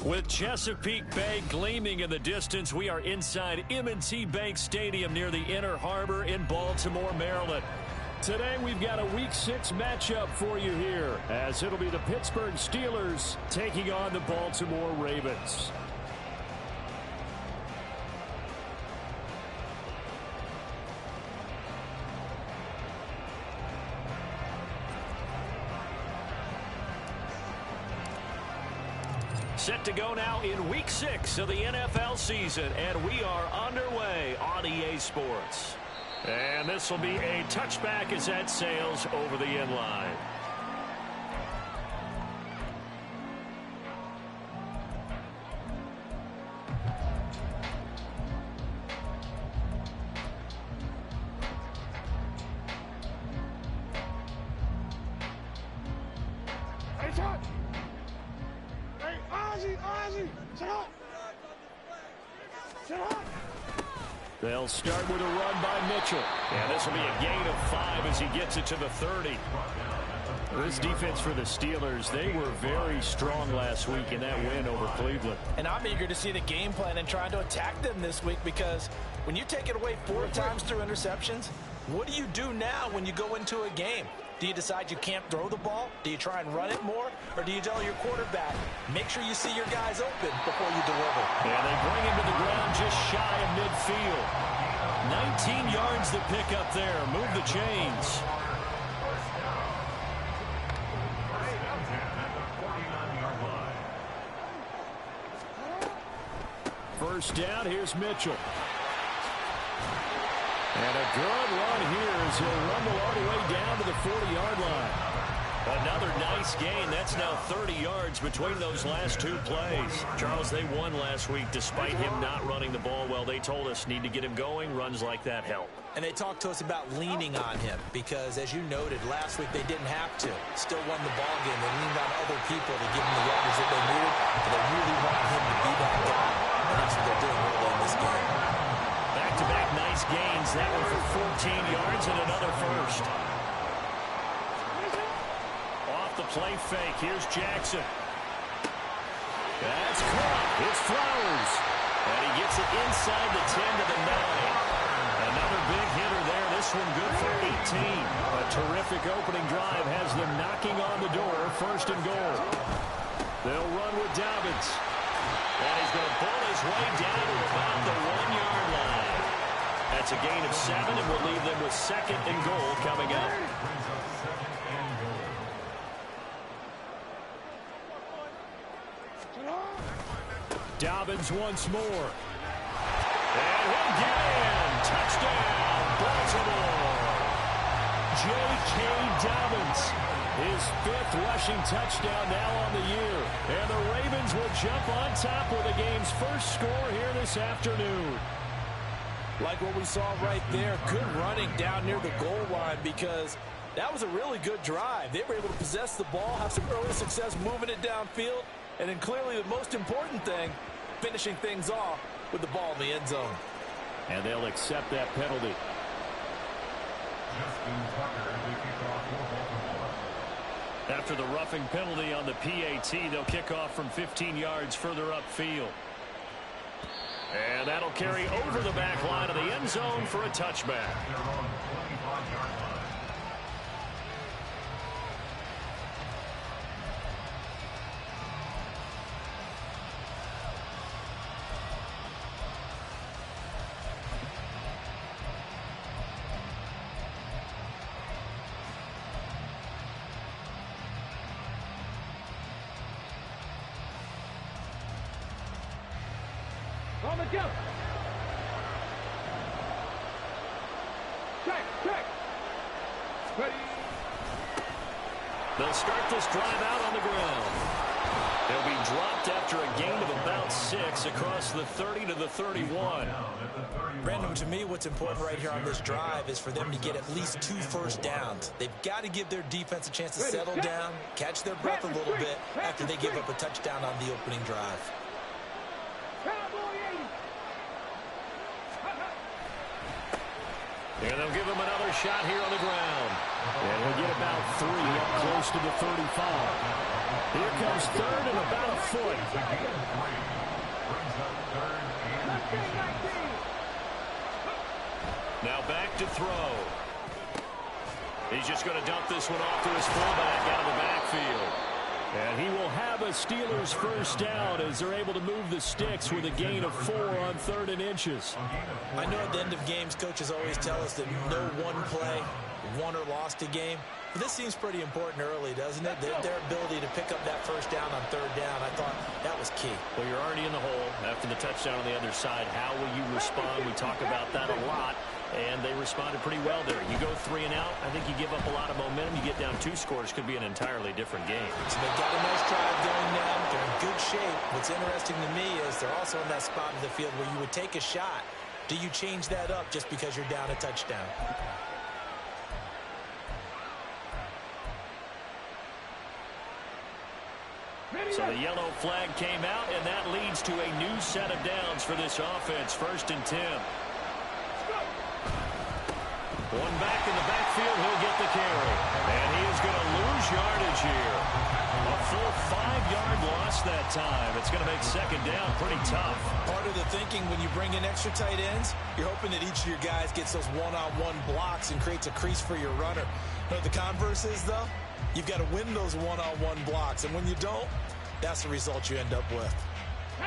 With Chesapeake Bay gleaming in the distance, we are inside M&T Bank Stadium near the Inner Harbor in Baltimore, Maryland. Today we've got a Week 6 matchup for you here, as it'll be the Pittsburgh Steelers taking on the Baltimore Ravens. Set to go now in Week 6 of the NFL season, and we are underway on EA Sports. And this will be a touchback as that sails over the end line. They'll start with a run by Mitchell. And this will be a gain of 5 as he gets it to the 30. This defense for the Steelers, they were very strong last week in that win over Cleveland. And I'm eager to see the game plan and trying to attack them this week, because when you take it away 4 times through interceptions, what do you do now when you go into a game? Do you decide you can't throw the ball? Do you try and run it more? Or do you tell your quarterback, make sure you see your guys open before you deliver? And they bring him to the ground just shy of midfield. 19 yards to pick up there. Move the chains. First down, here's Mitchell. And a good run here as he'll rumble all the way down to the 40-yard line. Another nice gain. That's now 30 yards between those last 2 plays. Charles, they won last week despite him not running the ball well. They told us need to get him going. Runs like that help. And they talked to us about leaning on him because, as you noted, last week they didn't have to. Still won the ball game. They leaned on other people to give him the yardage that they needed. But they really want him to be that guy. And that's what they're doing really in this game. Back-to-back nice gains. That one for 14 yards and another first. Off the play fake. Here's Jackson. That's caught. It's Flowers. And he gets it inside the 10 to the 9. Another big hitter there. This one good for 18. A terrific opening drive has them knocking on the door. First and goal. They'll run with Dobbins. And he's going to pull his way down to about the 1-yard line. That's a gain of 7, and we'll leave them with second and goal coming up. Dobbins once more. And he'll get in. Touchdown, Baltimore. J.K. Dobbins. His 5th rushing touchdown now on the year. And the Ravens will jump on top with the game's first score here this afternoon. Like what we saw right there, good running down near the goal line, because that was a really good drive. They were able to possess the ball, have some early success moving it downfield, and then clearly the most important thing, finishing things off with the ball in the end zone. And they'll accept that penalty. After the roughing penalty on the PAT, they'll kick off from 15 yards further upfield. And that'll carry over the back line of the end zone for a touchback. On the jump. Check. Ready. They'll start this drive out on the ground. They'll be dropped after a gain of about 6 across the 30 to the 31. Brandon, to me, what's important right here on this drive is for them to get at least 2 first downs. They've got to give their defense a chance to settle down, catch their breath a little bit after they give up a touchdown on the opening drive. And they'll give him another shot here on the ground. And we'll get about 3 up close to the 35. Here comes third and about a foot. Now back to throw. He's just going to dump this one off to his fullback out of the backfield. And he will have a Steelers first down as they're able to move the sticks with a gain of 4 on 3rd and inches. I know at the end of games, coaches always tell us that no one play won or lost a game. But this seems pretty important early, doesn't it? Their ability to pick up that first down on 3rd down, I thought that was key. Well, you're already in the hole after the touchdown on the other side. How will you respond? We talk about that a lot. And they responded pretty well there. You go 3 and out, I think you give up a lot of momentum. You get down 2 scores, could be an entirely different game. So they got a nice drive going now. They're in good shape. What's interesting to me is they're also in that spot of the field where you would take a shot. Do you change that up just because you're down a touchdown? So the yellow flag came out, and that leads to a new set of downs for this offense. 1st and 10. One back in the backfield, he'll get the carry. And he is going to lose yardage here. A full 5-yard loss that time. It's going to make 2nd down pretty tough. Part of the thinking when you bring in extra tight ends, you're hoping that each of your guys gets those one-on-one blocks and creates a crease for your runner. You know what the converse is, though? You've got to win those one-on-one blocks. And when you don't, that's the result you end up with.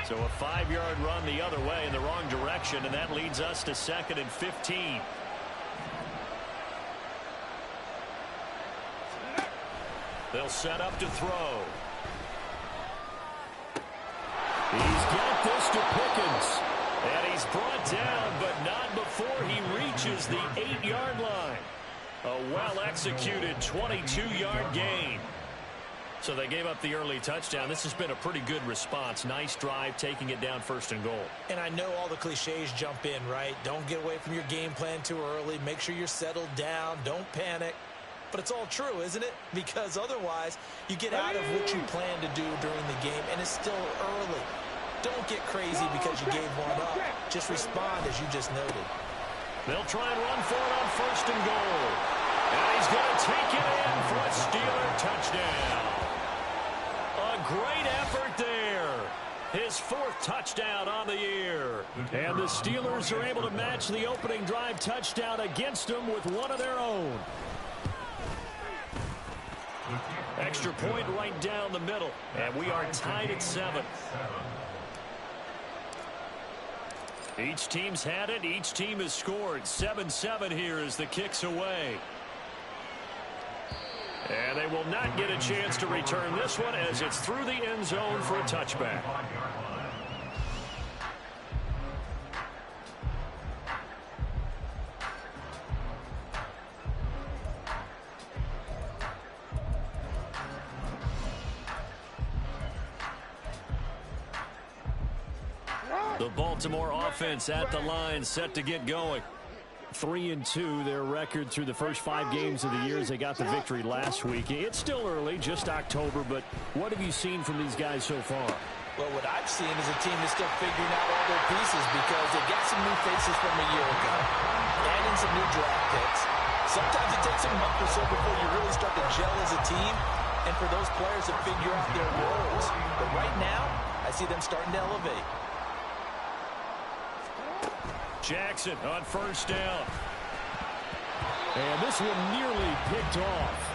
So a 5-yard run the other way in the wrong direction, and that leads us to 2nd and 15. They'll set up to throw. He's got this to Pickens. And he's brought down, but not before he reaches the 8-yard line. A well-executed 22-yard gain. So they gave up the early touchdown. This has been a pretty good response. Nice drive, taking it down 1st and goal. And I know all the cliches jump in, right? Don't get away from your game plan too early. Make sure you're settled down. Don't panic. But it's all true, isn't it? Because otherwise, you get out of what you plan to do during the game, and it's still early. Don't get crazy because you gave one up. Just respond, as you just noted. They'll try and run for it on 1st and goal. And he's going to take it in for a Steeler touchdown. A great effort there. His 4th touchdown on the year. And the Steelers are able to match the opening drive touchdown against them with one of their own. Extra point right down the middle. And we are tied at 7. Each team's had it. Each team has scored. 7-7 here as the kick's away. And they will not get a chance to return this one as it's through the end zone for a touchback. The Baltimore offense at the line, set to get going. 3-2, their record through the first 5 games of the year as they got the victory last week. It's still early, just October, but what have you seen from these guys so far? Well, what I've seen is a team that's still figuring out all their pieces because they got some new faces from a year ago, adding some new draft picks. Sometimes it takes a month or so before you really start to gel as a team and for those players to figure out their roles. But right now, I see them starting to elevate. Jackson on 1st down. And this one nearly picked off.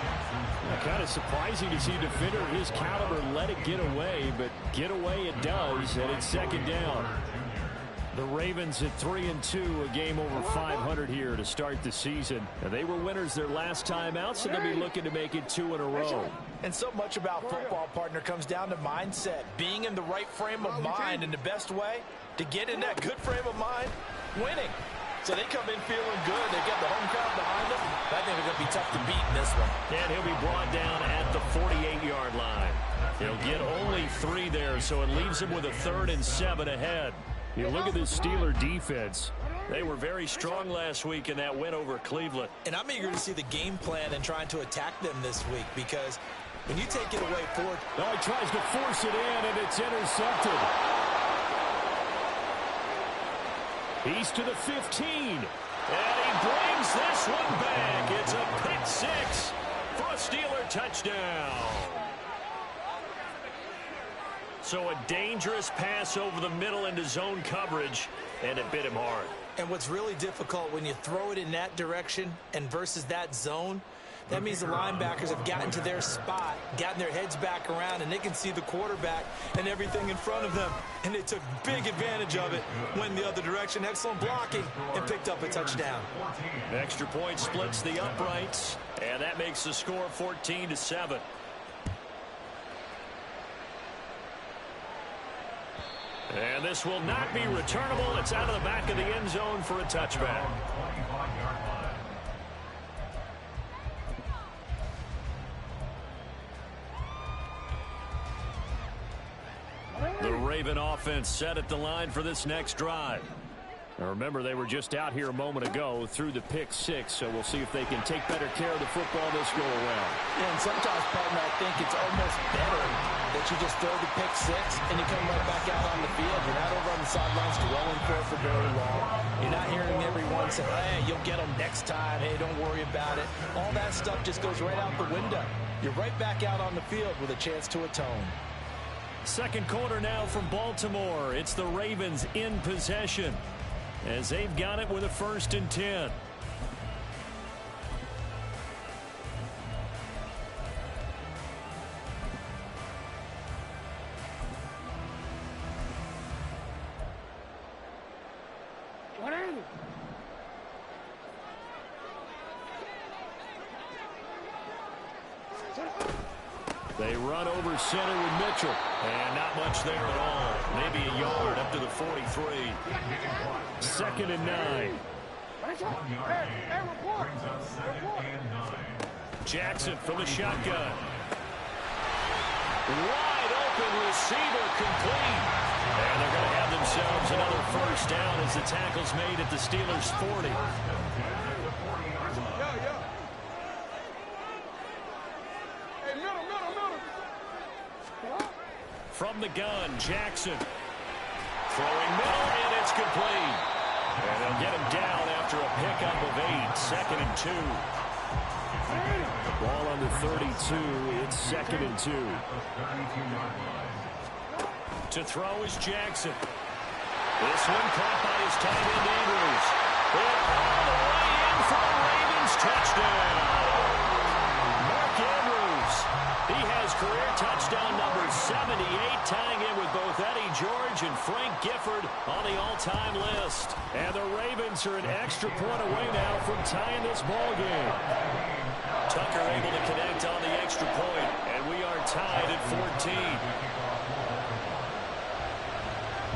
Kind of surprising to see a defender of his caliber let it get away, but get away it does, and it's 2nd down. The Ravens at 3-2, a game over 500 here to start the season. And they were winners their last time out, so they'll be looking to make it 2 in a row. And so much about football, partner, comes down to mindset. Being in the right frame of mind, and the best way to get in that good frame of mind, winning. So they come in feeling good. They get the home crowd behind them. I think they're going to be tough to beat in this one. And he'll be brought down at the 48-yard line. He'll get only 3 there, so it leaves him with a 3rd and 7 ahead. You look at this Steeler defense. They were very strong last week in that win over Cleveland. And I'm eager to see the game plan and trying to attack them this week because when you take it away forward. No, he tries to force it in, and it's intercepted. He's to the 15. And he brings this one back. It's a pick six for a Steeler touchdown. So a dangerous pass over the middle into zone coverage, and it bit him hard. And what's really difficult when you throw it in that direction and versus that zone, that means the linebackers have gotten to their spot, gotten their heads back around, and they can see the quarterback and everything in front of them. And they took big advantage of it, went the other direction, excellent blocking, and picked up a touchdown. Extra point splits the uprights, and that makes the score 14-7. And this will not be returnable. It's out of the back of the end zone for a touchback. The Raven offense set at the line for this next drive. Now remember, they were just out here a moment ago through the pick six, so we'll see if they can take better care of the football this go around. Yeah, and sometimes, partner, I think it's almost better that you just throw the pick six and you come right back out on the field. You're not over on the sidelines dwelling for very long. You're not hearing everyone say, hey, you'll get them next time. Hey, don't worry about it. All that stuff just goes right out the window. You're right back out on the field with a chance to atone. Second quarter now from Baltimore. It's the Ravens in possession as they've got it with a 1st and 10. They run over center with Mitchell. And not much there at all. Maybe a yard up to the 43. 2nd and 9. Jackson from the shotgun. Wide open receiver complete. And they're going to have themselves another 1st down as the tackle's made at the Steelers' 40. From the gun, Jackson. Throwing middle, and it's complete. And they'll get him down after a pickup of 8. 2nd and 2. Ball on the 32. It's 2nd and 2. To throw is Jackson. This one caught by his tight end, Andrews. And all the way in for a Ravens touchdown. Mark Andrews. He has career touchdown number 78, tying in with both Eddie George and Frank Gifford on the all-time list. And the Ravens are an extra point away now from tying this ball game. Tucker able to connect on the extra point, and we are tied at 14.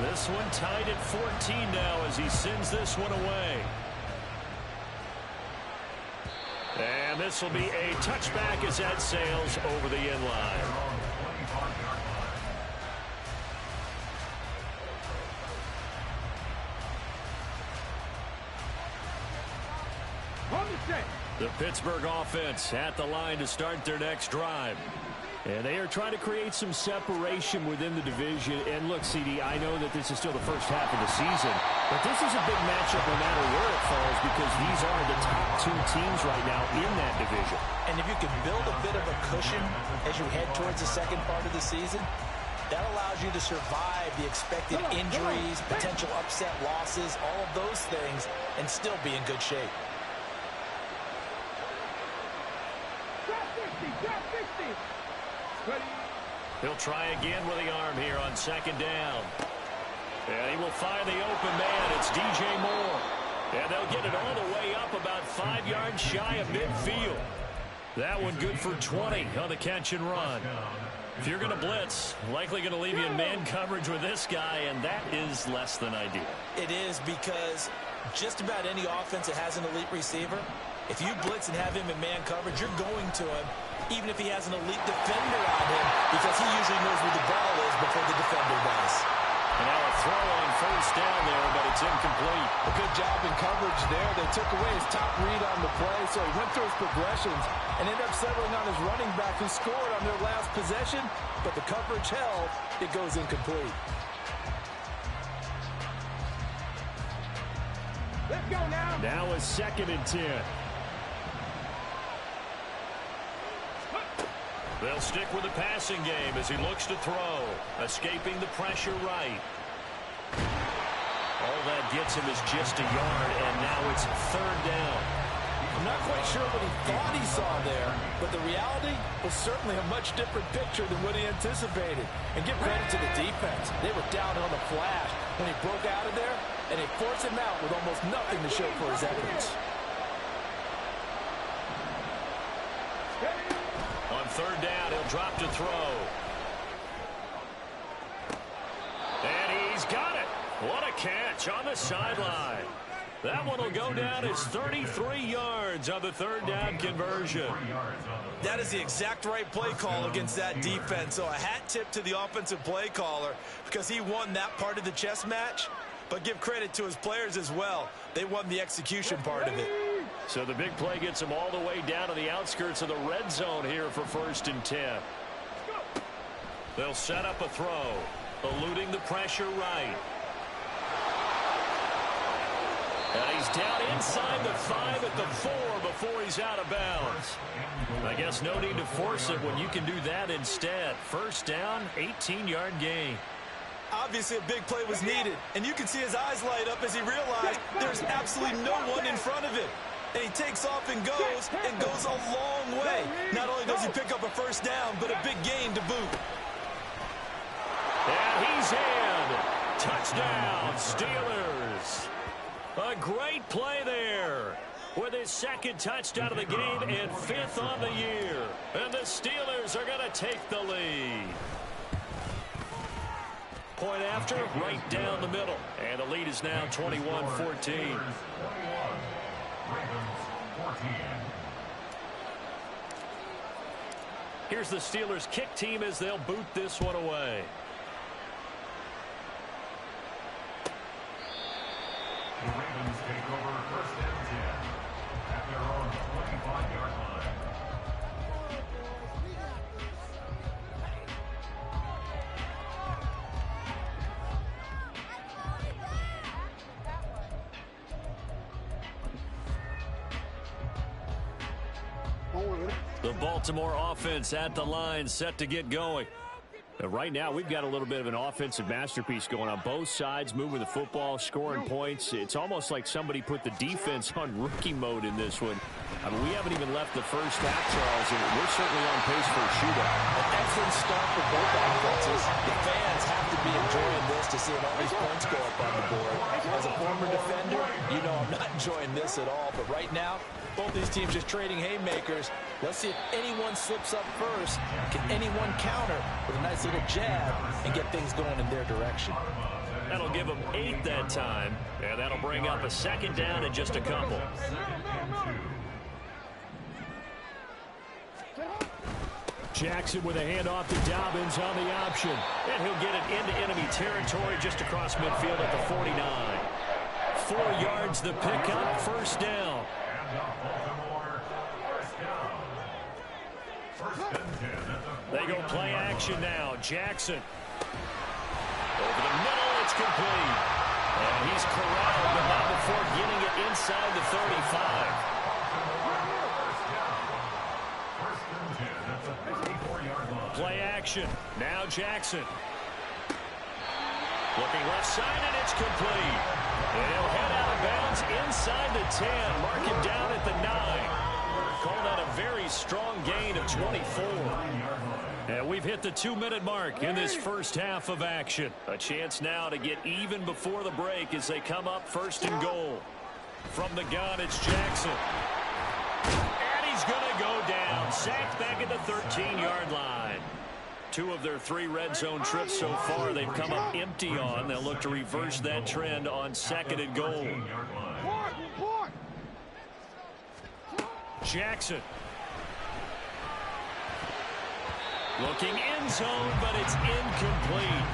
This one tied at 14 now as he sends this one away. And this will be a touchback as that sails over the end line. The Pittsburgh offense at the line to start their next drive. And they are trying to create some separation within the division. And look, CD, I know that this is still the first half of the season, but this is a big matchup no matter where it falls because these are the top 2 teams right now in that division. And if you can build a bit of a cushion as you head towards the second part of the season, that allows you to survive the expected injuries, potential upset losses, all of those things, and still be in good shape. He'll try again with the arm here on 2nd down. And he will find the open man. It's DJ Moore. And they'll get it all the way up about 5 yards shy of midfield. That one good for 20 on the catch and run. If you're going to blitz, likely going to leave you in man coverage with this guy, and that is less than ideal. It is because just about any offense that has an elite receiver, if you blitz and have him in man coverage, you're going to him, even if he has an elite defender on him, because he usually knows where the ball is before the defender does. And now a throw on 1st down there, but it's incomplete. A good job in coverage there. They took away his top read on the play, so he went through his progressions and ended up settling on his running back who scored on their last possession, but the coverage held. It goes incomplete. Let's go now. Now a 2nd and 10. They'll stick with the passing game as he looks to throw. Escaping the pressure right. All that gets him is just a yard, and now it's 3rd down. I'm not quite sure what he thought he saw there, but the reality was certainly a much different picture than what he anticipated. And give credit to the defense. They were down on the flash when he broke out of there, and they forced him out with almost nothing to show for his efforts. On 3rd down, he'll drop to throw. And he's got it. What a catch on the sideline. That one will go down as 33 yards on the 3rd down conversion. That is the exact right play call against that defense. So a hat tip to the offensive play caller because he won that part of the chess match. But give credit to his players as well. They won the execution part of it. So the big play gets him all the way down to the outskirts of the red zone here for 1st and 10. They'll set up a throw, eluding the pressure right. And he's down inside the 5 at the 4 before he's out of bounds. I guess no need to force it when you can do that instead. 1st down, 18-yard gain. Obviously, a big play was needed, and you can see his eyes light up as he realized there's absolutely no one in front of him. And he takes off and goes a long way. Not only does he pick up a 1st down, but a big gain to boot. And he's in. Touchdown, Steelers. A great play there with his 2nd touchdown of the game and 5th on the year. And the Steelers are going to take the lead. Point after, right down the middle. And the lead is now 21-14. Here's the Steelers kick team as they'll boot this one away. The Ravens take over 1st and 10 at their own 25-yard line. The Baltimore offense at the line, set to get going. Right now, we've got a little bit of an offensive masterpiece going on both sides, moving the football, scoring points. It's almost like somebody put the defense on rookie mode in this one. I mean, we haven't even left the first half, Charles, and we're certainly on pace for a shootout. An excellent start for both offenses. The fans have to be enjoying this to see all these points go up on the board. As a former defender, you know I'm not enjoying this at all. But right now, both these teams just trading haymakers. Let's see if anyone slips up first. Can anyone counter with a nice little jab and get things going in their direction? That'll give them 8 that time, and that'll bring up a 2nd down and just a couple. Jackson with a handoff to Dobbins on the option. And he'll get it into enemy territory just across midfield at the 49. 4 yards the pickup, 1st down. They go play action now. Jackson. Over the middle, it's complete. And he's corralled, but not before getting it inside the 35. Play action. Now Jackson. Looking left side, and it's complete. And he'll head out of bounds inside the 10. Mark him down at the 9. Call that a very strong gain of 24. And we've hit the 2-minute mark in this first half of action. A chance now to get even before the break as they come up 1st and goal. From the gun, it's Jackson. And he's going to go down. Sacked back at the 13-yard line. 2 of their 3 red zone trips so far they've come up empty on. They'll look to reverse that trend on 2nd and goal. Jackson. Looking end zone, but it's incomplete.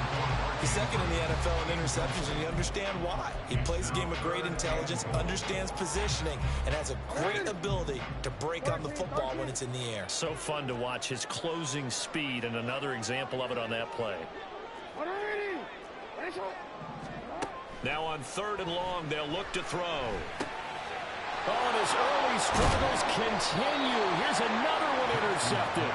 He's 2nd in the NFL in interceptions, and you understand why. He plays a game of great intelligence, understands positioning, and has a great ability to break on the football when it's in the air. So fun to watch his closing speed, and another example of it on that play. Now on 3rd and long, they'll look to throw. Oh, and his early struggles continue. Here's another one intercepted.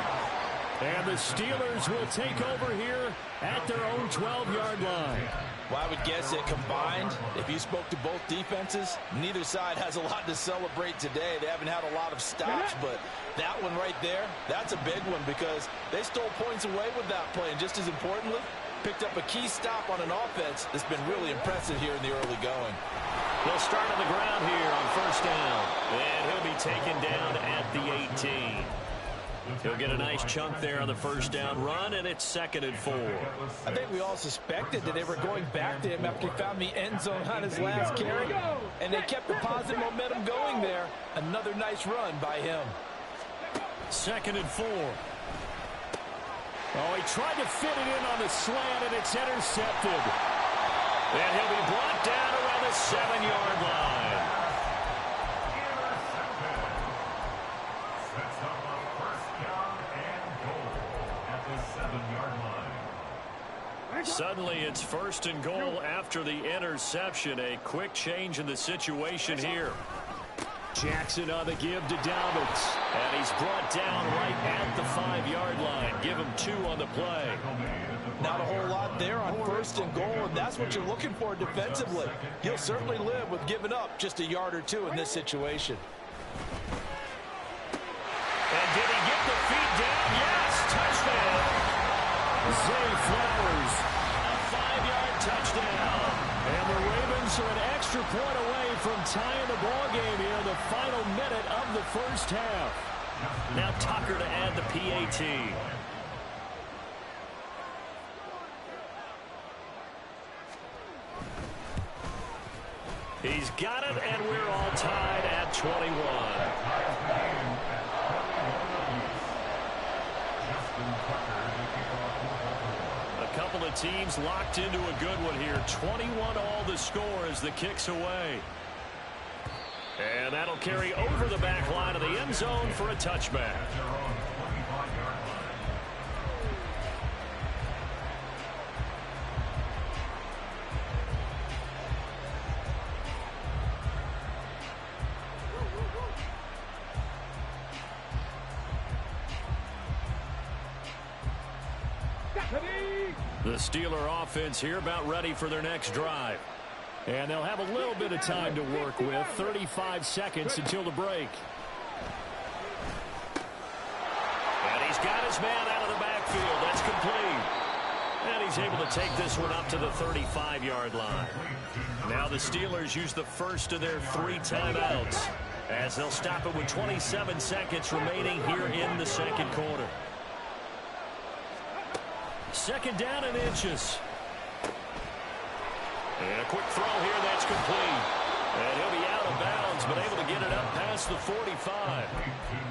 And the Steelers will take over here at their own 12-yard line. Well, I would guess that combined, if you spoke to both defenses, neither side has a lot to celebrate today. They haven't had a lot of stops, but that one right there, that's a big one because they stole points away with that play. And just as importantly, picked up a key stop on an offense that's been really impressive here in the early going. They'll start on the ground here on 1st down. And he'll be taken down at the 18. He'll get a nice chunk there on the 1st down run, and it's 2nd and 4. I think we all suspected that they were going back to him after he found the end zone on his last carry, and they kept the positive momentum going there. Another nice run by him. 2nd and 4. Oh, he tried to fit it in on the slant, and it's intercepted. And he'll be brought down around the 7-yard line. Sets up a 1st down and goal at the 7-yard line. Suddenly it's 1st and goal after the interception. A quick change in the situation here. Jackson on the give to Dobbins. And he's brought down right at the 5-yard line. Give him 2 on the play. Not a whole lot there on 1st and goal, and that's what you're looking for defensively. You'll certainly live with giving up just a yard or 2 in this situation. And did he get the feet down? Yes, touchdown. Zay Flowers. A 5-yard touchdown. And the Ravens are an extra point away from tying the ball game here in the final minute of the 1st half. Now Tucker to add the PAT. He's got it, and we're all tied at 21. A couple of teams locked into a good one here. 21 all the score as the kick's away. And that'll carry over the back line of the end zone for a touchback. The Steeler offense here about ready for their next drive. And they'll have a little bit of time to work with. 35 seconds until the break. And he's got his man out of the backfield. That's complete. And he's able to take this one up to the 35-yard line. Now the Steelers use the first of their 3 timeouts as they'll stop it with 27 seconds remaining here in the 2nd quarter. 2nd down and inches. And a quick throw here that's complete. And he'll be out of bounds, but able to get it up past the 45.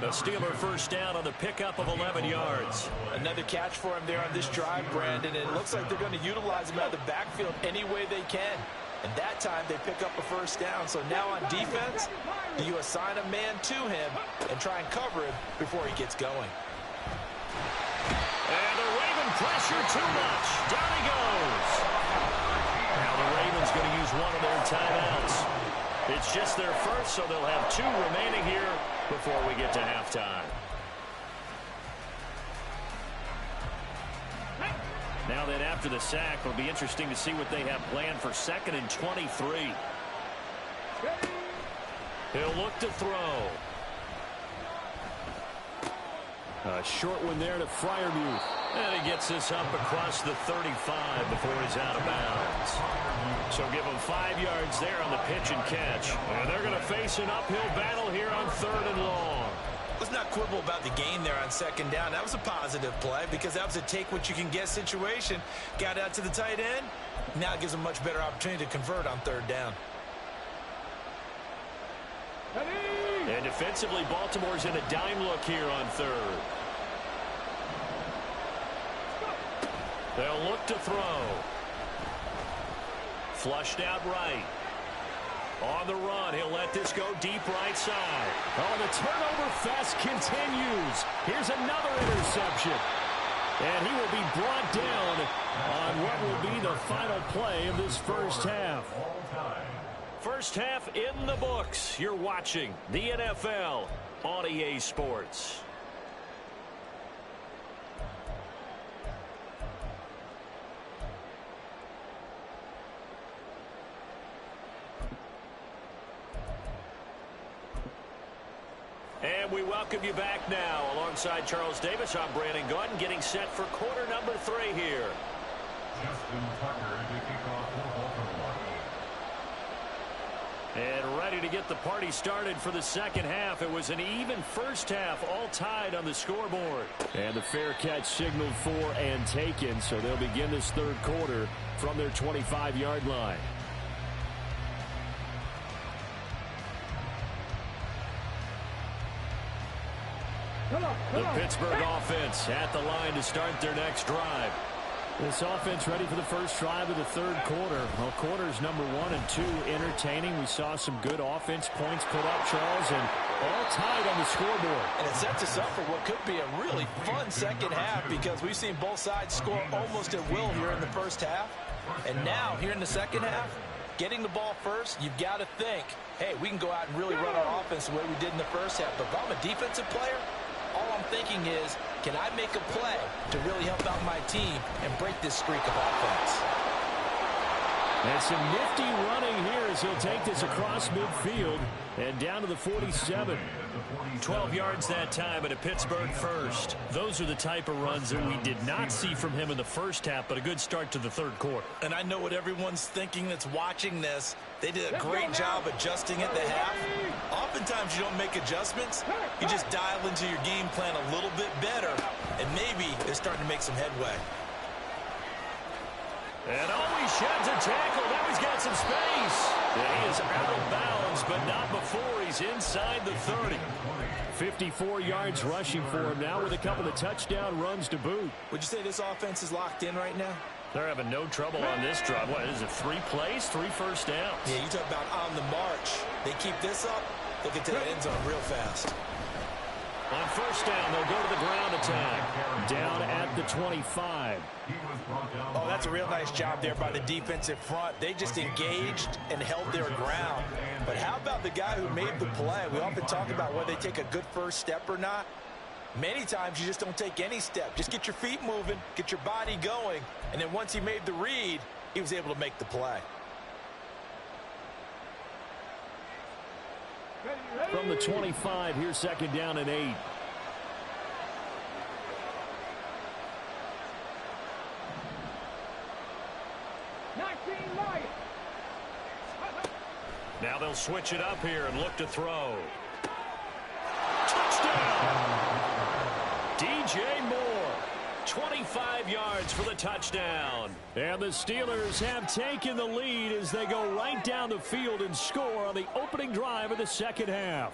The Steeler 1st down on the pickup of 11 yards. Another catch for him there on this drive, Brandon. And it looks like they're going to utilize him out of the backfield any way they can. And that time they pick up a 1st down. So now on defense, you assign a man to him and try and cover him before he gets going. And the Raven pressure too much. Down he goes. Now the Ravens going to use one of their timeouts. It's just their first, so they'll have 2 remaining here before we get to halftime. Now then, after the sack, it'll be interesting to see what they have planned for 2nd and 23. He'll look to throw. A short one there to Freiermuth. And he gets this up across the 35 before he's out of bounds. So give him 5 yards there on the pitch and catch. And they're going to face an uphill battle here on 3rd and long. Let's not quibble about the gain there on 2nd down. That was a positive play because that was a take-what-you-can-get situation. Got out to the tight end. Now it gives them a much better opportunity to convert on 3rd down. And defensively, Baltimore's in a dime look here on 3rd. They'll look to throw. Flushed out right. On the run, he'll let this go deep right side. Oh, the turnover fest continues. Here's another interception. And he will be brought down on what will be the final play of this first half. First half in the books. You're watching the NFL on EA Sports. And we welcome you back now. Alongside Charles Davis, I'm Brandon Gordon, getting set for quarter number 3 here. Justin Tucker to kick off for Baltimore. And ready to get the party started for the second half. It was an even first half, all tied on the scoreboard. And the fair catch signaled for and taken, so they'll begin this third quarter from their 25-yard line. The Pittsburgh offense at the line to start their next drive. This offense ready for the first drive of the third quarter. Well, quarters number 1 and 2 entertaining. We saw some good offense points put up, Charles, and all tied on the scoreboard. And it sets us up for what could be a really fun second half because we've seen both sides score almost at will here in the first half. And now, here in the second half, getting the ball first, you've got to think, hey, we can go out and really run our offense the way we did in the first half. But if I'm a defensive player, all I'm thinking is, can I make a play to really help out my team and break this streak of offense? And some nifty running here as he'll take this across midfield and down to the 47. 12 yards that time at a Pittsburgh first. Those are the type of runs that we did not see from him in the first half, but a good start to the third quarter. And I know what everyone's thinking that's watching this. They did a great job adjusting at the half. Oftentimes you don't make adjustments. You just dial into your game plan a little bit better, and maybe they're starting to make some headway. And always sheds a tackle. Now he's got some space. And he is out of bounds, but not before he's inside the 30. 54 yards rushing for him now with a couple of touchdown runs to boot. Would you say this offense is locked in right now? They're having no trouble on this drive. What is it, 3 plays, 3 first downs? Yeah, you talk about on the march. They keep this up, they'll get to the end zone real fast. On first down, they'll go to the ground attack. Down at the 25. Oh, that's a real nice job there by the defensive front. They just engaged and held their ground. But how about the guy who made the play? We often talk about whether they take a good first step or not. Many times you just don't take any step. Just get your feet moving, get your body going, and then once he made the read, he was able to make the play. From the 25, here's second down and 8. Now they'll switch it up here and look to throw. Touchdown! DJ Moore, 25 yards for the touchdown. And the Steelers have taken the lead as they go right down the field and score on the opening drive of the second half.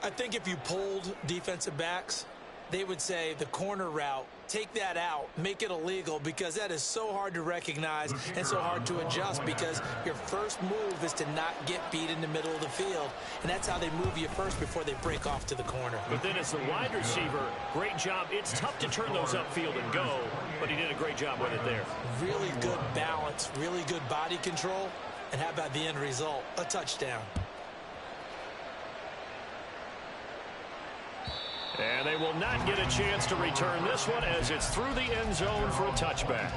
I think if you polled defensive backs, they would say the corner route, take that out, make it illegal, because that is so hard to recognize and so hard to adjust because your first move is to not get beat in the middle of the field, and that's how they move you first before they break off to the corner. But then as the wide receiver, great job. It's tough to turn those upfield and go, but he did a great job with it there. Really good balance, really good body control, and how about the end result? A touchdown. And they will not get a chance to return this one as it's through the end zone for a touchback.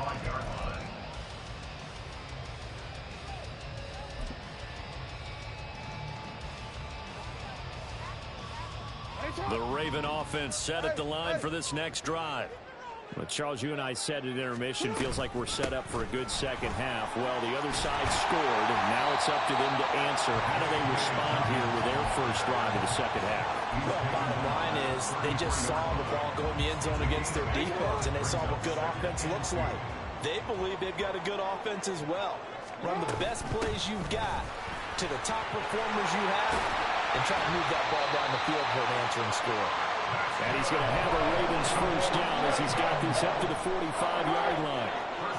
The Raven offense set at the line for this next drive. Well, Charles, you and I said at intermission, feels like we're set up for a good second half. Well, the other side scored, and now it's up to them to answer. How do they respond here with their first drive of the second half? Well, bottom line is they just saw the ball go in the end zone against their defense, and they saw what good offense looks like. They believe they've got a good offense as well. Run the best plays you've got to the top performers you have, and try to move that ball down the field for an answering score. And he's going to have a Ravens first down as he's got this up to the 45-yard line.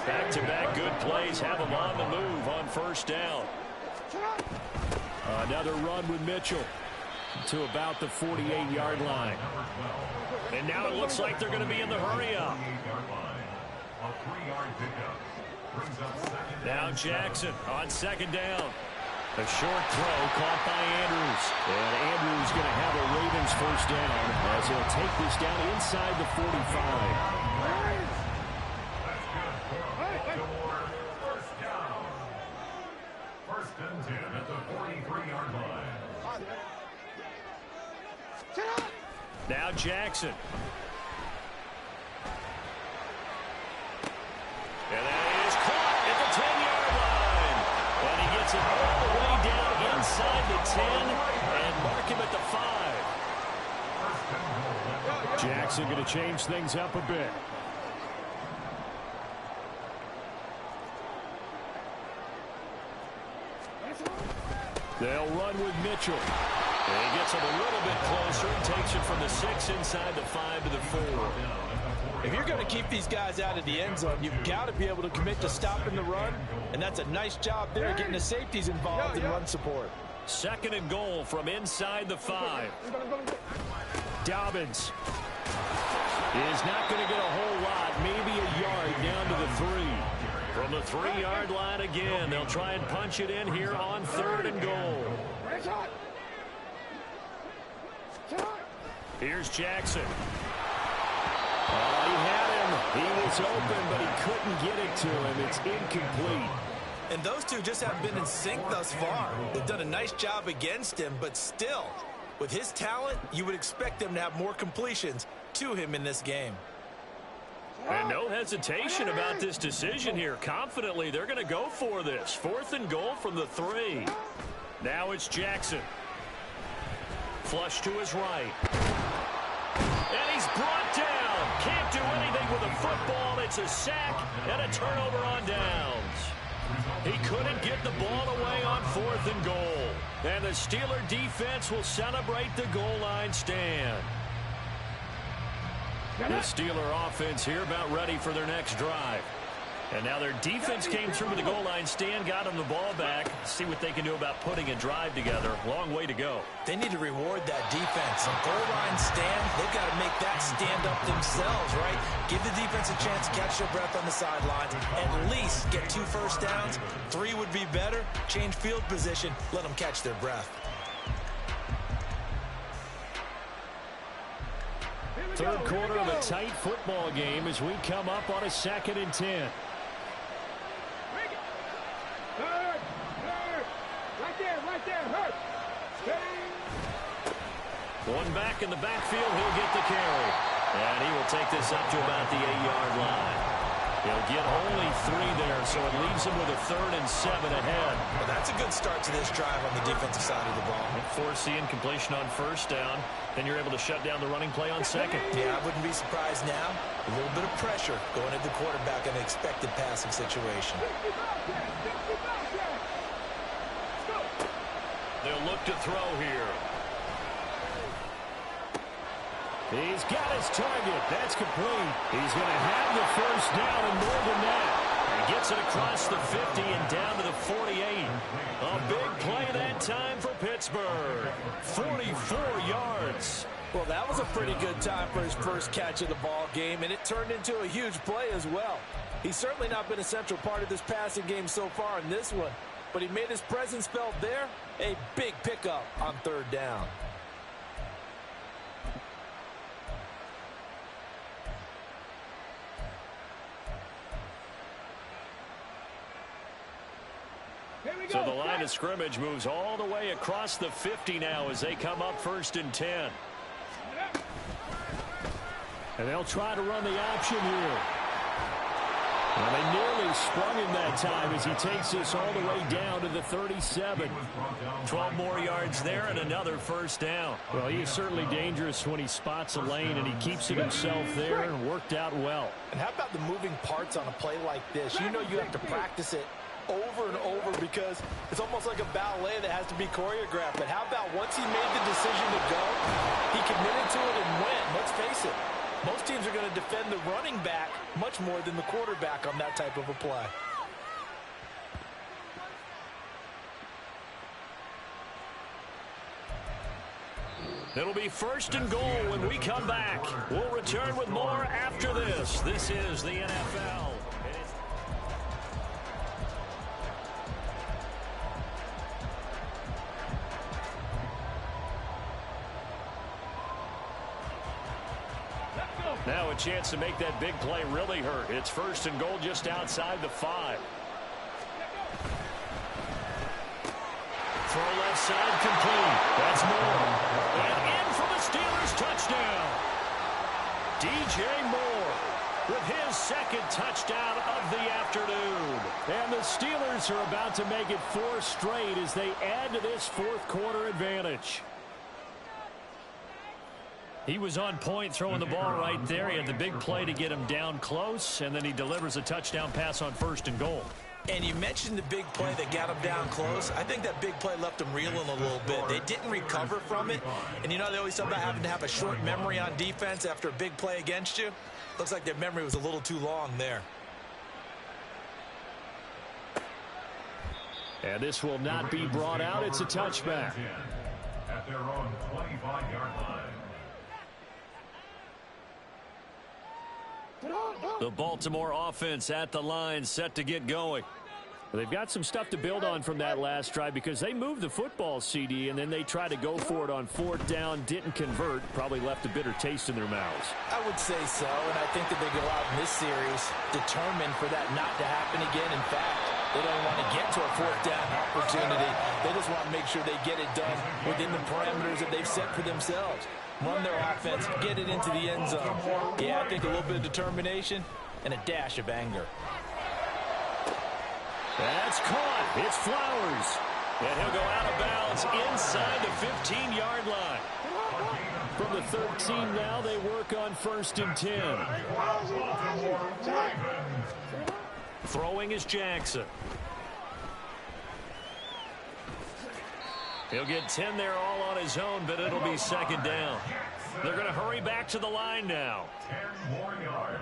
Back-to-back good plays have them on the move on first down. Another run with Mitchell. to about the 48-yard line. And now it looks like they're going to be in the hurry-up. Now Jackson on second down. A short throw caught by Andrews. And Andrews going to have a Ravens first down as he'll take this down inside the 45. First and 10 at the 43-yard line. Now Jackson. And that is caught at the 10-yard line. And he gets it all the way down inside the 10 and mark him at the 5. Jackson going to change things up a bit. They'll run with Mitchell. And he gets him a little bit closer and takes it from the 6 inside the 5 to the 4. If you're going to keep these guys out of the end zone, you've got to be able to commit to stopping the run, and that's a nice job there getting the safeties involved in run support. Second and goal from inside the 5. Dobbins is not going to get a whole lot, maybe a yard down to the 3. From the 3-yard line again, they'll try and punch it in here on third and goal. Here's Jackson. He had him. He was open, but he couldn't get it to him. It's incomplete. And those two just haven't been in sync thus far. They've done a nice job against him, but still, with his talent, you would expect him to have more completions to him in this game. And no hesitation about this decision here. Confidently, they're going to go for this. Fourth and goal from the 3. Now it's Jackson. Flush to his right. And he's brought down. Can't do anything with a football. It's a sack and a turnover on downs. He couldn't get the ball away on fourth and goal. And the Steeler defense will celebrate the goal line stand. The Steeler offense here about ready for their next drive. And now their defense came through with the goal line stand, got them the ball back. See what they can do about putting a drive together. Long way to go. They need to reward that defense. A goal line stand, they've got to make that stand up themselves, right? Give the defense a chance to catch their breath on the sidelines. At least get 2 first downs. 3 would be better. Change field position. Let them catch their breath. Third quarter of a tight football game as we come up on a 2nd and 10. Right there. One back in the backfield, he'll get the carry. And he will take this up to about the 8-yard line. He'll get only 3 there, so it leaves him with a 3rd and 7 ahead. Well, that's a good start to this drive on the defensive side of the ball. Force the incompletion on first down. Then you're able to shut down the running play on second. Yeah, I wouldn't be surprised now. A little bit of pressure going at the quarterback in an expected passing situation. They'll look to throw here. He's got his target. That's complete. He's going to have the first down and more than that. He gets it across the 50 and down to the 48. A big play that time for Pittsburgh. 44 yards. Well, that was a pretty good time for his first catch of the ball game, and it turned into a huge play as well. He's certainly not been a central part of this passing game so far in this one, but he made his presence felt there. A big pickup on third down. So the line of scrimmage moves all the way across the 50 now as they come up 1st and 10. And they'll try to run the option here. And they nearly sprung him that time as he takes this all the way down to the 37. 12 more yards there and another first down. Well, he is certainly dangerous when he spots a lane and he keeps it himself there and worked out well. And how about the moving parts on a play like this? You know you have to practice it over and over because it's almost like a ballet that has to be choreographed. But how about once he made the decision to go, he committed to it and went. Let's face it, most teams are going to defend the running back much more than the quarterback on that type of a play. It'll be 1st and goal when we come back. We'll return with more after this. This is the NFL. Now a chance to make that big play really hurt. It's 1st and goal just outside the 5. Throw left side complete. That's Moore. And in for the Steelers touchdown. DJ Moore with his 2nd touchdown of the afternoon. And the Steelers are about to make it 4 straight as they add to this 4th quarter advantage. He was on point throwing the ball right there. He had the big play to get him down close, and then he delivers a touchdown pass on 1st and goal. And you mentioned the big play that got him down close. I think that big play left him reeling a little bit. They didn't recover from it. And you know, they always talk about having to have a short memory on defense after a big play against you. Looks like their memory was a little too long there. And this will not be brought out. It's a touchback. At their own 25-yard line. The Baltimore offense at the line, set to get going. They've got some stuff to build on from that last drive because they moved the football, CD, and then they tried to go for it on 4th down, didn't convert, probably left a bitter taste in their mouths. I would say so, and I think that they go out in this series determined for that not to happen again. In fact, they don't want to get to a 4th down opportunity. They just want to make sure they get it done within the parameters that they've set for themselves. Run their offense, get it into the end zone. Yeah, I think a little bit of determination and a dash of anger. That's caught. It's Flowers. And he'll go out of bounds inside the 15-yard line. From the 13 now, they work on 1st and 10. Throwing is Jackson. He'll get 10 there all on his own, but it'll be 2nd down. They're going to hurry back to the line now. 10 more yards.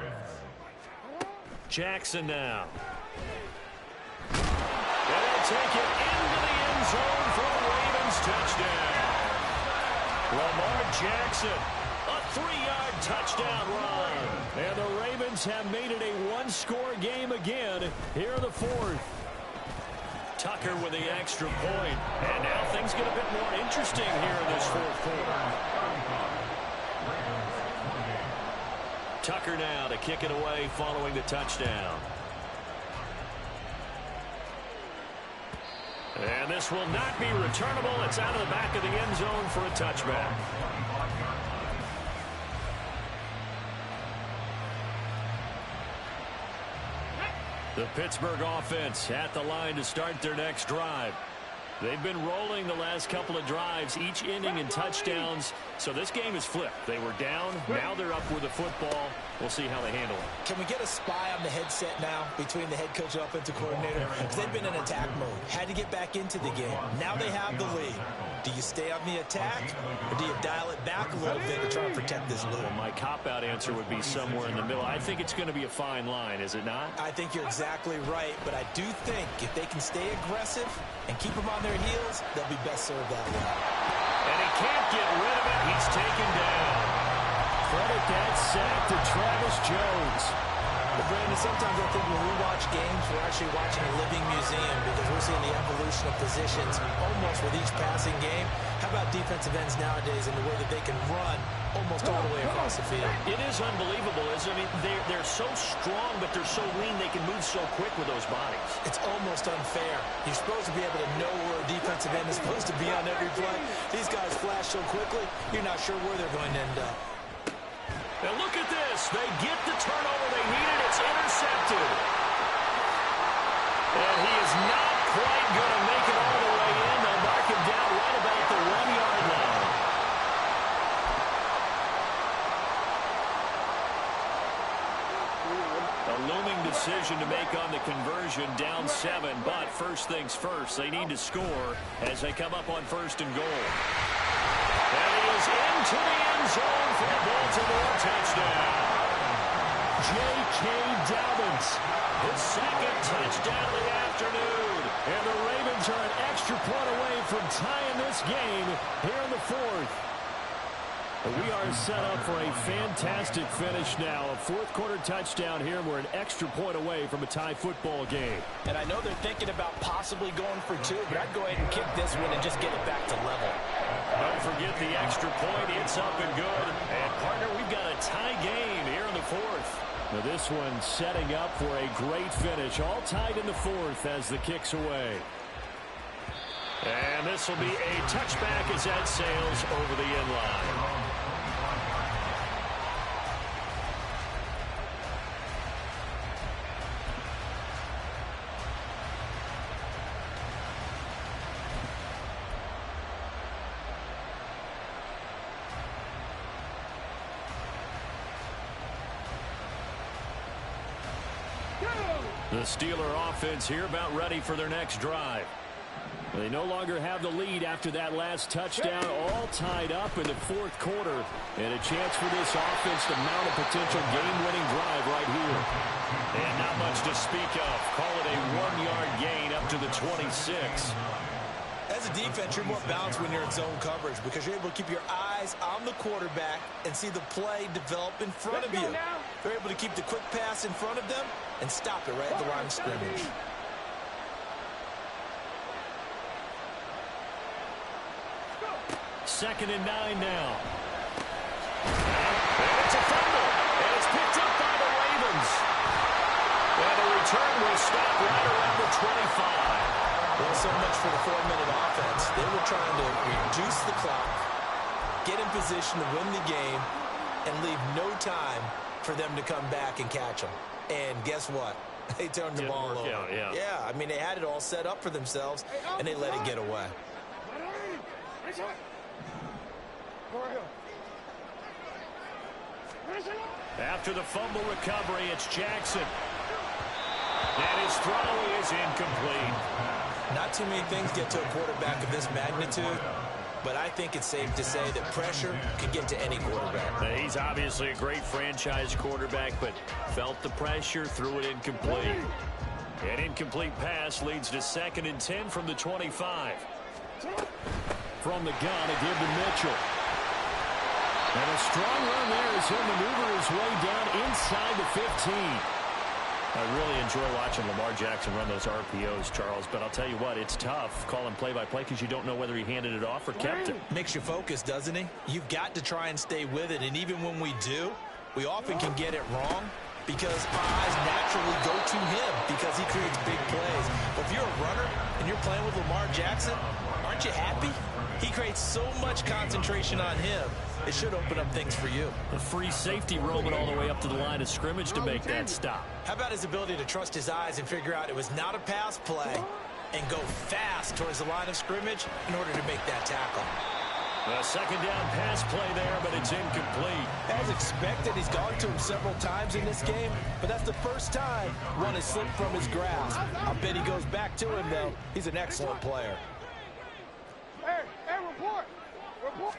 Jackson now. And they'll take it into the end zone for the Ravens touchdown. Lamar Jackson, a 3-yard touchdown run. And the Ravens have made it a 1-score game again here in the 4th. Tucker with the extra point. And now things get a bit more interesting here in this 4th quarter. Tucker now to kick it away following the touchdown. And this will not be returnable. It's out of the back of the end zone for a touchback. The Pittsburgh offense at the line to start their next drive. They've been rolling the last couple of drives, each inning in touchdowns. So this game is flipped. They were down. Now they're up with the football. We'll see how they handle it. Can we get a spy on the headset now between the head coach and offensive coordinator? Because they've been in attack mode. Had to get back into the game. Now they have the lead. Do you stay on the attack, or do you dial it back a little bit to try and protect this lead? Well, my cop-out answer would be somewhere in the middle. I think it's going to be a fine line, is it not? I think you're exactly right, but I do think if they can stay aggressive and keep them on their heels, they'll be best served that way. And he can't get rid of it. He's taken down. Credit that sack to Travis Jones. But Brandon, sometimes I think when we watch games, we're actually watching a living museum because we're seeing the evolution of positions almost with each passing game. How about defensive ends nowadays and the way that they can run almost all the way across the field? It is unbelievable, isn't it? I mean, they're so strong, but they're so lean. They can move so quick with those bodies. It's almost unfair. You're supposed to be able to know where a defensive end is supposed to be on every play. These guys flash so quickly, you're not sure where they're going to end up. And look at this. They get the turnover they needed. It's intercepted. And he is not quite going to make it all the way in. They'll mark him down right about the 1-yard line. A looming decision to make on the conversion, down 7. But first things first, they need to score as they come up on 1st and goal. And he is into the end zone for a Baltimore touchdown. J.K. Dobbins, his 2nd touchdown of the afternoon. And the Ravens are an extra point away from tying this game here in the 4th. We are set up for a fantastic finish now. A fourth-quarter touchdown here, and we're an extra point away from a tie football game. And I know they're thinking about possibly going for two, but I'd go ahead and kick this one and just get it back to level. Don't forget the extra point. It's up and good. And, partner, we've got a tie game here in the fourth. Now this one setting up for a great finish. All tied in the fourth as the kick's away. And this will be a touchback as that sails over the end line. The Steeler offense here about ready for their next drive. They no longer have the lead after that last touchdown, all tied up in the fourth quarter. And a chance for this offense to mount a potential game-winning drive right here. And not much to speak of. Call it a 1-yard gain up to the 26. As a defense, you're more balanced when you're in zone coverage because you're able to keep your eyes on the quarterback and see the play develop in front of you. They're able to keep the quick pass in front of them and stop it right at the line of scrimmage. Second and 9 now. And it's a fumble. And it's picked up by the Ravens. And the return will stop right around the 25. Well, so much for the 4-minute offense. They were trying to reduce the clock, get in position to win the game, and leave no time for them to come back and catch them. And guess what? They turned the ball over. Yeah, I mean, they had it all set up for themselves, and they let it get away. After the fumble recovery, it's Jackson. And his throw is incomplete. Not too many things get to a quarterback of this magnitude, but I think it's safe to say that pressure can get to any quarterback. He's obviously a great franchise quarterback, but felt the pressure, threw it incomplete. An incomplete pass leads to 2nd and 10 from the 25. From the gun, a give to Mitchell. And a strong run there as he'll maneuver his way down inside the 15. I really enjoy watching Lamar Jackson run those RPOs, Charles, but I'll tell you what, it's tough calling play-by-play because you don't know whether he handed it off or kept it. Makes you focus, doesn't he? You've got to try and stay with it, and even when we do, we often can get it wrong because our eyes naturally go to him because he creates big plays. But if you're a runner and you're playing with Lamar Jackson, aren't you happy? He creates so much concentration on him. It should open up things for you. The free safety roaming all the way up to the line of scrimmage to make that stop. How about his ability to trust his eyes and figure out it was not a pass play and go fast towards the line of scrimmage in order to make that tackle. A second down pass play there, but it's incomplete. As expected, he's gone to him several times in this game, but that's the first time one has slipped from his grasp. I bet he goes back to him, though. He's an excellent player. Hey, report. Report.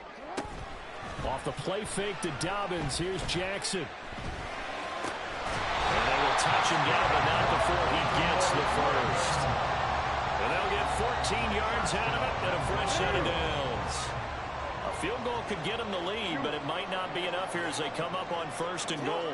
Off the play fake to Dobbins. Here's Jackson. And they will touch him down, but not before he gets the first. And they'll get 14 yards out of it and a fresh set of downs. A field goal could get them the lead, but it might not be enough here as they come up on 1st and goal.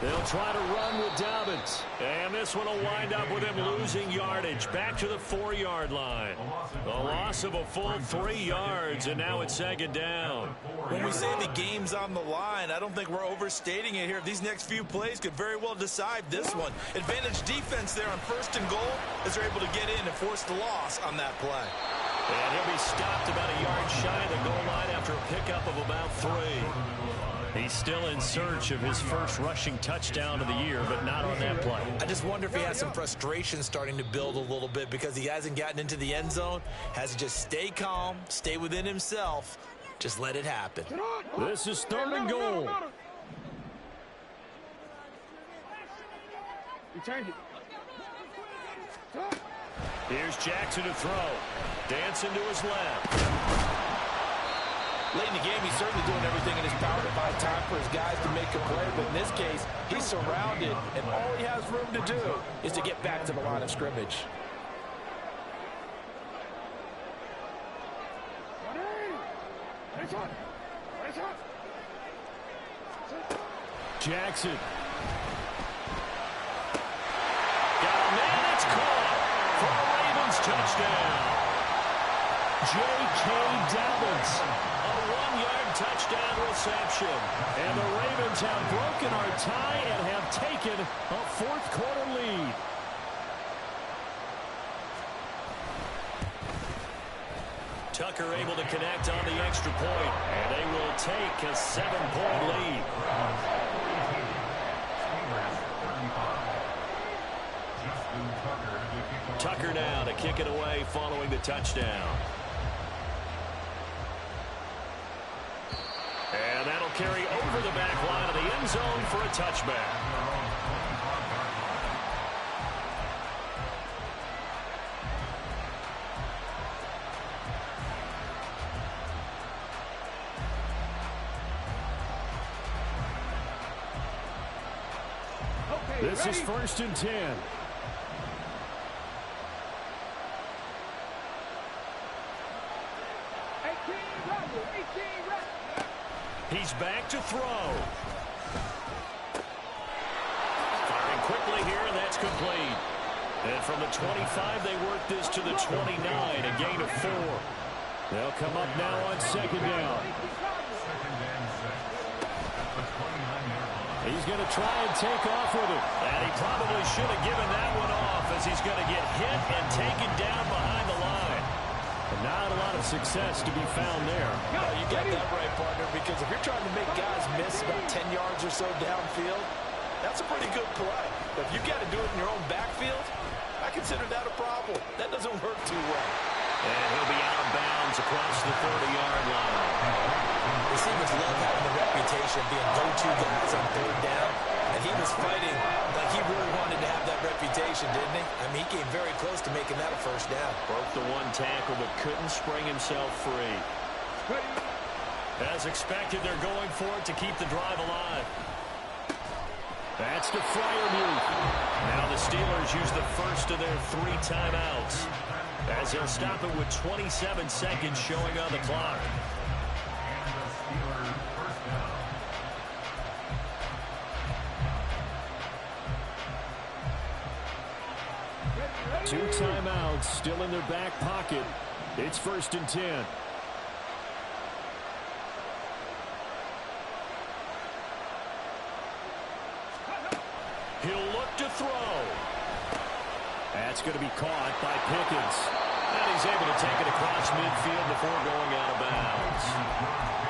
They'll try to run with Dobbins. And this one will wind up with him losing yardage back to the 4-yard line. A loss of a full 3 yards, and now it's 2nd down. When we say the game's on the line, I don't think we're overstating it here. These next few plays could very well decide this one. Advantage defense there on 1st and goal as they're able to get in and force the loss on that play. And he'll be stopped about a yard shy of the goal line after a pickup of about 3. He's still in search of his first rushing touchdown of the year, but not on that play. I just wonder if he has some frustration starting to build a little bit because he hasn't gotten into the end zone. Has to just stay calm, stay within himself, just let it happen. This is 3rd and goal. You change it. Here's Jackson to throw. Dancing to his left. Late in the game, he's certainly doing everything in his power to buy time for his guys to make a play. But in this case, he's surrounded, and all he has room to do is to get back to the line of scrimmage. Jackson. Got a man, it's caught for a Ravens touchdown. J.K. Dobbins, a 1-yard touchdown reception. And the Ravens have broken our tie and have taken a fourth-quarter lead. Tucker able to connect on the extra point, and they will take a 7-point lead. Tucker now to kick it away following the touchdown. And that'll carry over the back line of the end zone for a touchback. This is 1st and 10. He's back to throw. Firing quickly here, and that's complete. And from the 25, they work this to the 29, a gain of 4. They'll come up now on 2nd down. He's going to try and take off with it. And he probably should have given that one off, as he's going to get hit and taken down behind the line. And not a lot of success to be found there. No, you got that right, partner, because if you're trying to make guys miss about 10 yards or so downfield, that's a pretty good play. But if you've got to do it in your own backfield, I consider that a problem. That doesn't work too well. And he'll be out of bounds across the 30-yard line. Receivers love having the reputation of being go-to guys on 3rd down. And he was fighting like he really wanted to have that reputation, didn't he? I mean, he came very close to making that a 1st down. Broke the 1 tackle, but couldn't spring himself free. As expected, they're going for it to keep the drive alive. That's to Freiermuth. Now the Steelers use the first of their 3 timeouts, as they'll stop it with 27 seconds showing on the clock. 2 timeouts still in their back pocket. It's 1st and 10. He'll look to throw. That's going to be caught by Pickens. And he's able to take it across midfield before going out of bounds.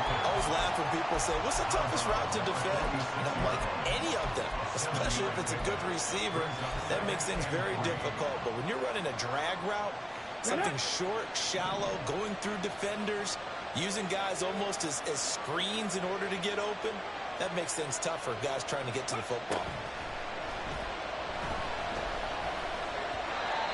I always laugh when people say, what's the toughest route to defend? And I'm like, any of them, especially if it's a good receiver. That makes things very difficult. But when you're running a drag route, something short, shallow, going through defenders, using guys almost as screens in order to get open, that makes things tough for guys trying to get to the football.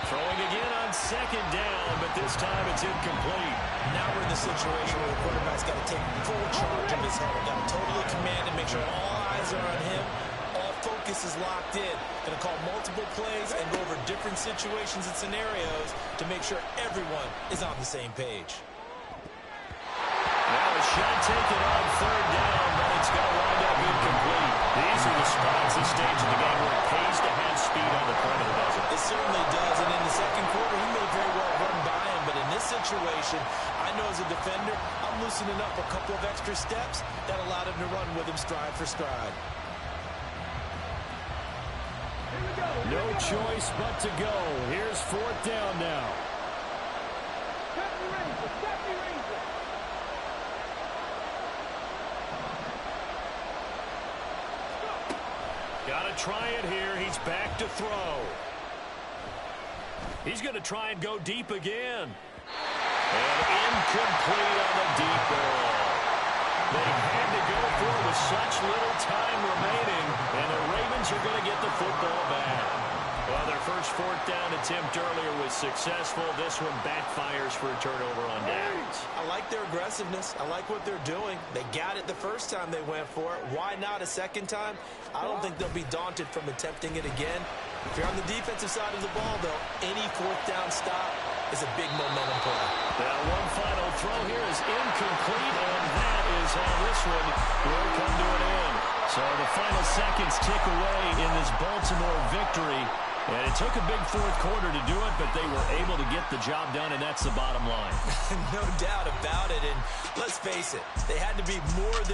Throwing again on 2nd down, but this time it's incomplete. Now we're in the situation where the quarterback's got to take full charge of his head. Got to totally command and make sure all eyes are on him. All focus is locked in. Going to call multiple plays and go over different situations and scenarios to make sure everyone is on the same page. Now a shot taken on 3rd down, but it's going to wind up incomplete. These are the spots this stage of the game where it pays to have speed on the perimeter, doesn't it? It certainly does, and in the 2nd quarter, he may very well run by him, but in this situation, I know as a defender, I'm loosening up a couple of extra steps that allowed him to run with him stride for stride. No choice but to go. Here's 4th down now. Got to try it here. He's back to throw. He's going to try and go deep again. And incomplete on the deep ball. They had to go for it with such little time remaining, and the Ravens are going to get the football back. Well, their first 4th down attempt earlier was successful. This one backfires for a turnover on downs. I like their aggressiveness. I like what they're doing. They got it the first time they went for it. Why not a 2nd time? I don't think they'll be daunted from attempting it again. If you're on the defensive side of the ball, though, any 4th down stop is a big momentum play. Now one final throw here is incomplete, and that is how this one will come to an end. So the final seconds tick away in this Baltimore victory. And it took a big fourth quarter to do it, but they were able to get the job done, and that's the bottom line. No doubt about it. And let's face it, they had to be more than